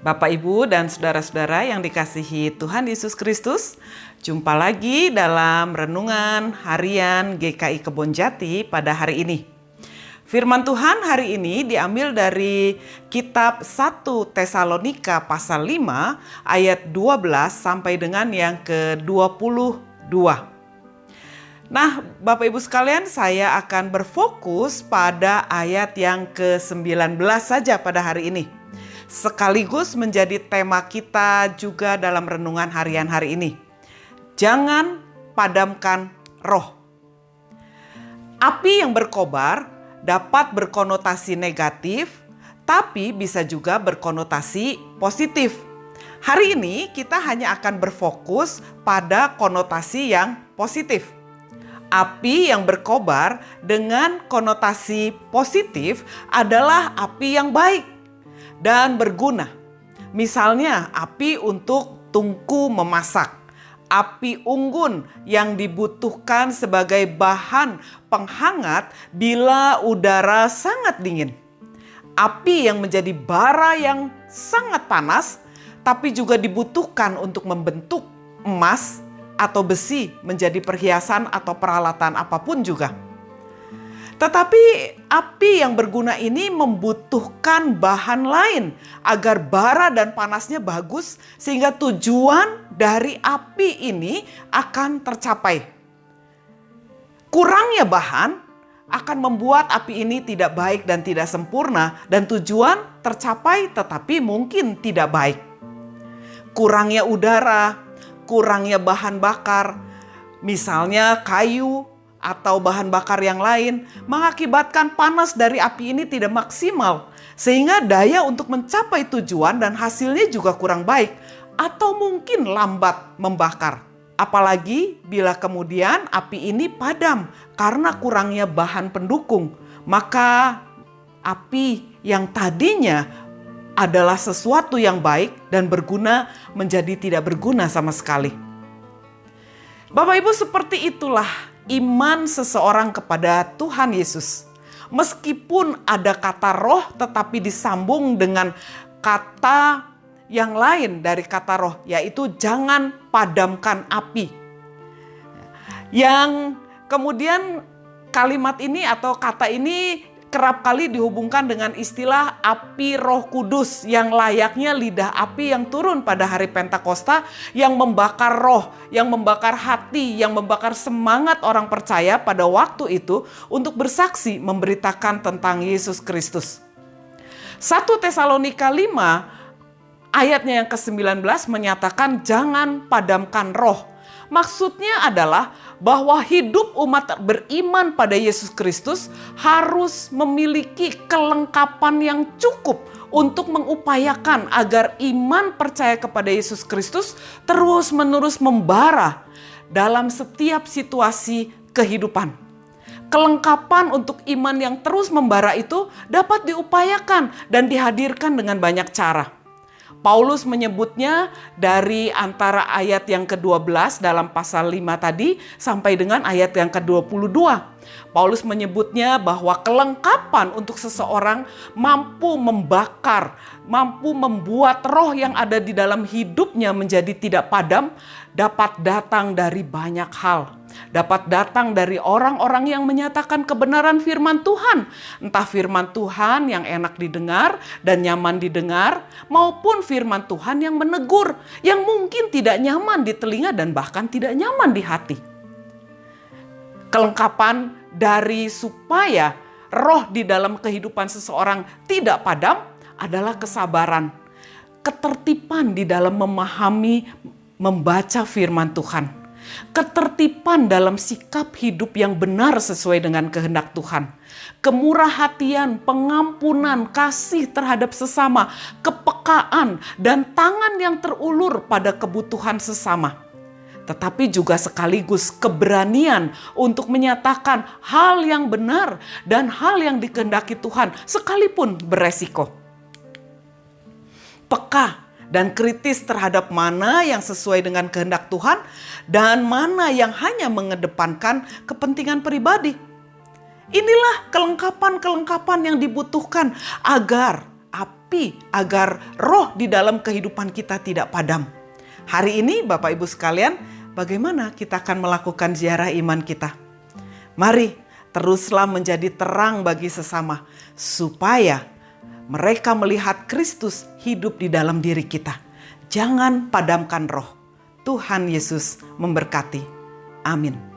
Bapak, Ibu, dan saudara-saudara yang dikasihi Tuhan Yesus Kristus, jumpa lagi dalam Renungan Harian GKI Kebonjati pada hari ini. Firman Tuhan hari ini diambil dari kitab 1 Tesalonika pasal 5 ayat 12 sampai dengan yang ke-22. Nah, Bapak Ibu sekalian, saya akan berfokus pada ayat yang ke-19 saja pada hari ini. Sekaligus menjadi tema kita juga dalam renungan harian hari ini. Jangan padamkan roh. Api yang berkobar dapat berkonotasi negatif, tapi bisa juga berkonotasi positif. Hari ini kita hanya akan berfokus pada konotasi yang positif. Api yang berkobar dengan konotasi positif adalah api yang baik dan berguna. Misalnya api untuk tungku memasak, api unggun yang dibutuhkan sebagai bahan penghangat bila udara sangat dingin. Api yang menjadi bara yang sangat panas tapi juga dibutuhkan untuk membentuk emas atau besi menjadi perhiasan atau peralatan apapun juga. Tetapi api yang berguna ini membutuhkan bahan lain agar bara dan panasnya bagus sehingga tujuan dari api ini akan tercapai. Kurangnya bahan akan membuat api ini tidak baik dan tidak sempurna dan tujuan tercapai tetapi mungkin tidak baik. Kurangnya udara, kurangnya bahan bakar, misalnya kayu atau bahan bakar yang lain, mengakibatkan panas dari api ini tidak maksimal, sehingga daya untuk mencapai tujuan dan hasilnya juga kurang baik, atau mungkin lambat membakar. Apalagi bila kemudian api ini padam karena kurangnya bahan pendukung, maka api yang tadinya adalah sesuatu yang baik dan berguna menjadi tidak berguna sama sekali. Bapak Ibu, seperti itulah iman seseorang kepada Tuhan Yesus. Meskipun ada kata roh tetapi disambung dengan kata yang lain dari kata roh, yaitu jangan padamkan api. Yang kemudian kalimat ini atau kata ini kerap kali dihubungkan dengan istilah api Roh Kudus yang layaknya lidah api yang turun pada hari Pentakosta yang membakar roh, yang membakar hati, yang membakar semangat orang percaya pada waktu itu untuk bersaksi memberitakan tentang Yesus Kristus. 1 Tesalonika 5 ayatnya yang ke-19 menyatakan jangan padamkan roh. Maksudnya adalah bahwa hidup umat beriman pada Yesus Kristus harus memiliki kelengkapan yang cukup untuk mengupayakan agar iman percaya kepada Yesus Kristus terus-menerus membara dalam setiap situasi kehidupan. Kelengkapan untuk iman yang terus membara itu dapat diupayakan dan dihadirkan dengan banyak cara. Paulus menyebutnya dari antara ayat yang ke-12 dalam pasal 5 tadi sampai dengan ayat yang ke-22. Paulus menyebutnya bahwa kelengkapan untuk seseorang mampu membakar, mampu membuat roh yang ada di dalam hidupnya menjadi tidak padam, dapat datang dari banyak hal. Dapat datang dari orang-orang yang menyatakan kebenaran firman Tuhan. Entah firman Tuhan yang enak didengar dan nyaman didengar, maupun firman Tuhan yang menegur, yang mungkin tidak nyaman di telinga dan bahkan tidak nyaman di hati. Kelengkapan dari supaya roh di dalam kehidupan seseorang tidak padam adalah kesabaran, ketertiban di dalam memahami, membaca firman Tuhan. Ketertiban dalam sikap hidup yang benar sesuai dengan kehendak Tuhan. Kemurahhatian, pengampunan, kasih terhadap sesama, kepekaan, dan tangan yang terulur pada kebutuhan sesama. Tetapi juga sekaligus keberanian untuk menyatakan hal yang benar dan hal yang dikehendaki Tuhan sekalipun beresiko. Peka dan kritis terhadap mana yang sesuai dengan kehendak Tuhan dan mana yang hanya mengedepankan kepentingan pribadi. Inilah kelengkapan-kelengkapan yang dibutuhkan agar api api agar roh di dalam kehidupan kita tidak padam. Hari ini Bapak Ibu sekalian, bagaimana kita akan melakukan ziarah iman kita? Mari teruslah menjadi terang bagi sesama, supaya mereka melihat Kristus hidup di dalam diri kita. Jangan padamkan roh. Tuhan Yesus memberkati. Amin.